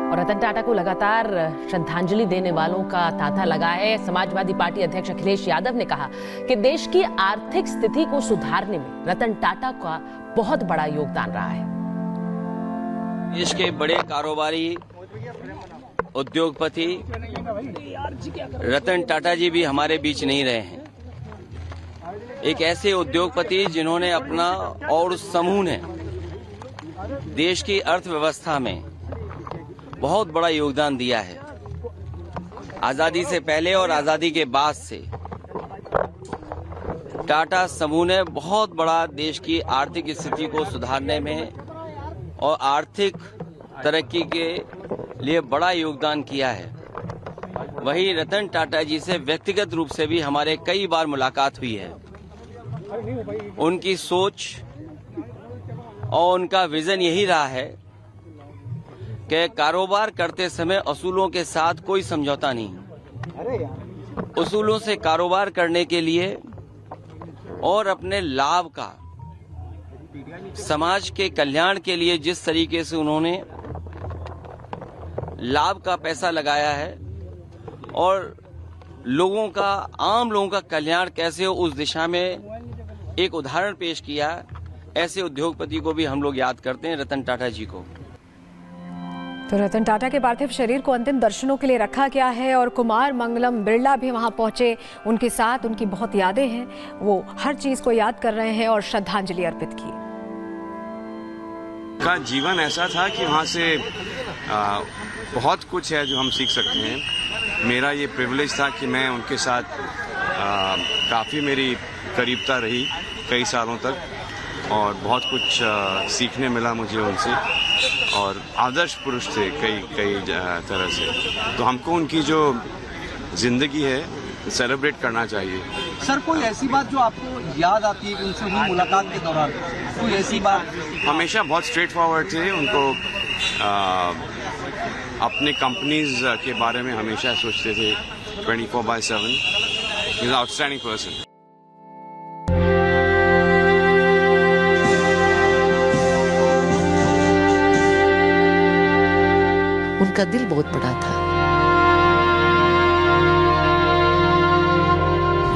और रतन टाटा को लगातार श्रद्धांजलि देने वालों का तांता लगा है। समाजवादी पार्टी अध्यक्ष अखिलेश यादव ने कहा कि देश की आर्थिक स्थिति को सुधारने में रतन टाटा का बहुत बड़ा योगदान रहा है। देश के बड़े कारोबारी उद्योगपति रतन टाटा जी भी हमारे बीच नहीं रहे हैं। एक ऐसे उद्योगपति जिन्होंने अपना और उस समूह ने देश की अर्थव्यवस्था में बहुत बड़ा योगदान दिया है। आजादी से पहले और आजादी के बाद से टाटा समूह ने बहुत बड़ा देश की आर्थिक स्थिति को सुधारने में और आर्थिक तरक्की के लिए बड़ा योगदान किया है। वहीं रतन टाटा जी से व्यक्तिगत रूप से भी हमारे कई बार मुलाकात हुई है। उनकी सोच और उनका विजन यही रहा है कि कारोबार करते समय असूलों के साथ कोई समझौता नहीं। उसूलों से कारोबार करने के लिए और अपने लाभ का समाज के कल्याण के लिए जिस तरीके से उन्होंने लाभ का पैसा लगाया है और लोगों का, आम लोगों का कल्याण कैसे हो, उस दिशा में एक उदाहरण पेश किया। ऐसे उद्योगपति को भी हम लोग याद करते हैं, रतन टाटा जी को। तो रतन टाटा के पार्थिव शरीर को अंतिम दर्शनों के लिए रखा गया है और कुमार मंगलम बिरला भी वहां पहुंचे। उनके साथ उनकी बहुत यादें हैं, वो हर चीज को याद कर रहे हैं और श्रद्धांजलि अर्पित की। का जीवन ऐसा था कि वहाँ से बहुत कुछ है जो हम सीख सकते हैं। मेरा ये प्रिविलेज था कि मैं उनके साथ काफ़ी मेरी करीबता रही कई सालों तक और बहुत कुछ सीखने मिला मुझे उनसे और आदर्श पुरुष थे कई तरह से। तो हमको उनकी जो जिंदगी है सेलिब्रेट करना चाहिए। सर, कोई ऐसी बात जो आपको याद आती है कि उनसे हुई मुलाकात के दौरान, कोई ऐसी बात? हमेशा बहुत स्ट्रेट फॉरवर्ड थे। उनको अपने कंपनीज के बारे में हमेशा सोचते थे 24/7। He is outstanding person. उनका दिल बहुत बड़ा था।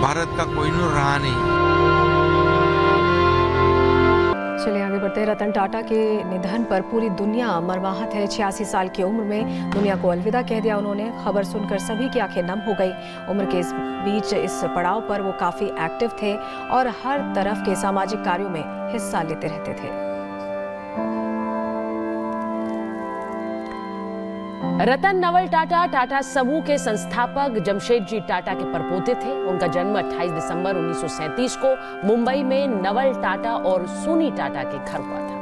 भारत का कोहिनूर रहा नहीं। चलिए आगे बढ़ते हैं। रतन टाटा के निधन पर पूरी दुनिया मर्माहत है। 86 साल की उम्र में दुनिया को अलविदा कह दिया उन्होंने। खबर सुनकर सभी की आंखें नम हो गई। उम्र के इस बीच इस पड़ाव पर वो काफी एक्टिव थे और हर तरफ के सामाजिक कार्यों में हिस्सा लेते रहते थे। रतन नवल टाटा टाटा समूह के संस्थापक जमशेदजी टाटा के परपोते थे। उनका जन्म 28 दिसंबर 1937 को मुंबई में नवल टाटा और सोनी टाटा के घर हुआ था।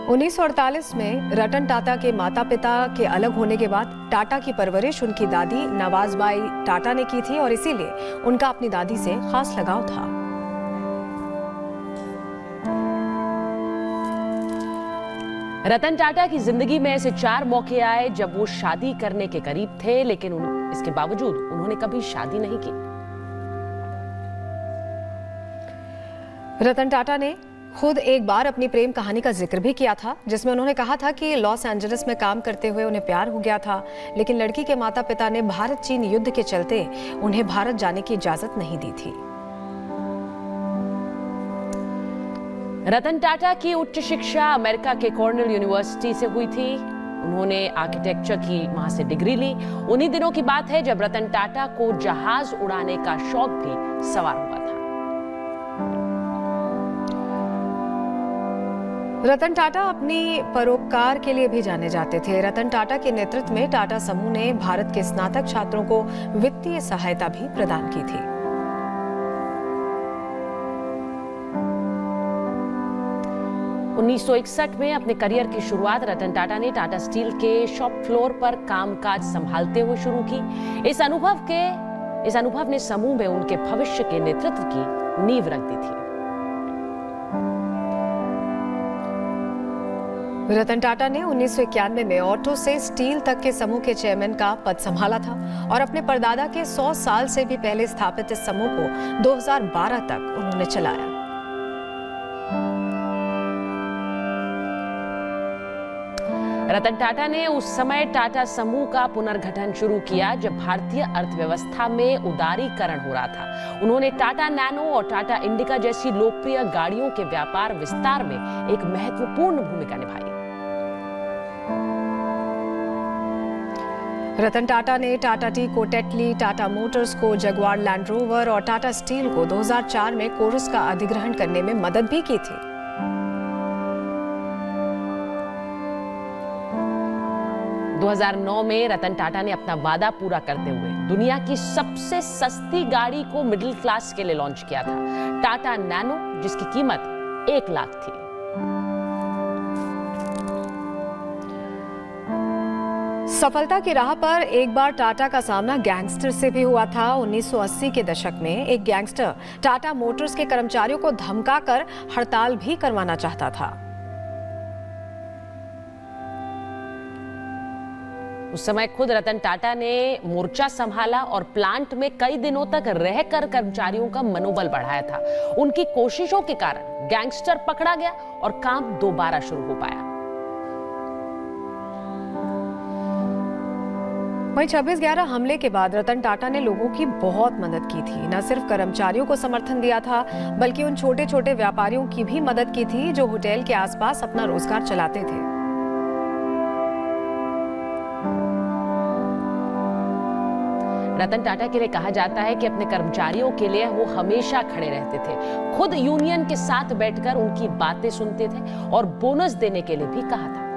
1948 में रतन टाटा के माता पिता के अलग होने के बाद टाटा की परवरिश उनकी दादी नवाजबाई टाटा ने की थी और इसीलिए उनका अपनी दादी से खास लगाव था। रतन टाटा की जिंदगी में ऐसे 4 मौके आए जब वो शादी करने के करीब थे, लेकिन इसके बावजूद उन्होंने कभी शादी नहीं की। रतन टाटा ने खुद एक बार अपनी प्रेम कहानी का जिक्र भी किया था, जिसमें उन्होंने कहा था कि लॉस एंजलिस में काम करते हुए उन्हें प्यार हो गया था, लेकिन लड़की के माता पिता ने भारत चीन युद्ध के चलते उन्हें भारत जाने की इजाजत नहीं दी थी। रतन टाटा की उच्च शिक्षा अमेरिका के कॉर्नेल यूनिवर्सिटी से हुई थी। उन्होंने आर्किटेक्चर की वहां से डिग्री ली। उन्हीं दिनों की बात है जब रतन टाटा को जहाज उड़ाने का शौक भी सवार हुआ था। रतन टाटा अपनी परोपकार के लिए भी जाने जाते थे। रतन टाटा के नेतृत्व में टाटा समूह ने भारत के स्नातक छात्रों को वित्तीय सहायता भी प्रदान की थी। 1961 में अपने करियर की शुरुआत रतन टाटा ने टाटा स्टील के शॉप फ्लोर पर कामकाज संभालते हुए शुरू की। इस अनुभव ने समूह में उनके भविष्य के नेतृत्व की नींव रख दी थी। रतन टाटा ने 1991 में ऑटो से स्टील तक के समूह के चेयरमैन का पद संभाला था और अपने परदादा के 100 साल से भी पहले स्थापित इस समूह को 2012 तक उन्होंने चलाया। रतन टाटा ने उस समय टाटा समूह का पुनर्गठन शुरू किया जब भारतीय अर्थव्यवस्था में उदारीकरण हो रहा था। उन्होंने टाटा नैनो और टाटा इंडिका जैसी लोकप्रिय गाड़ियों के व्यापार विस्तार में एक महत्वपूर्ण भूमिका निभाई। रतन टाटा ने टाटा टी को टेटली, टाटा मोटर्स को जगुआर लैंड रोवर और टाटा स्टील को 2004 में कोरस का अधिग्रहण करने में मदद भी की थी। – 2009 में रतन टाटा ने अपना वादा पूरा करते हुए दुनिया की सबसे सस्ती गाड़ी को मिडिल क्लास के लिए लॉन्च किया था, टाटा नैनो, जिसकी कीमत 1 लाख थी। सफलता की राह पर एक बार टाटा का सामना गैंगस्टर से भी हुआ था। 1980 के दशक में एक गैंगस्टर टाटा मोटर्स के कर्मचारियों को धमकाकर हड़ताल भी करवाना चाहता था। उस समय खुद रतन टाटा ने मोर्चा संभाला और प्लांट में कई दिनों तक रहकर कर्मचारियों का मनोबल बढ़ाया था। उनकी कोशिशों के कारण गैंगस्टर पकड़ा गया और काम दोबारा शुरू हो पाया। वहीं 26/11 हमले के बाद रतन टाटा ने लोगों की बहुत मदद की थी। न सिर्फ कर्मचारियों को समर्थन दिया था, बल्कि उन छोटे छोटे व्यापारियों की भी मदद की थी जो होटल के आसपास अपना रोजगार चलाते थे। रतन टाटा के लिए कहा जाता है कि अपने कर्मचारियों के लिए वो हमेशा खड़े रहते थे। खुद यूनियन के साथ बैठकर उनकी बातें सुनते थे और बोनस देने के लिए भी कहा था।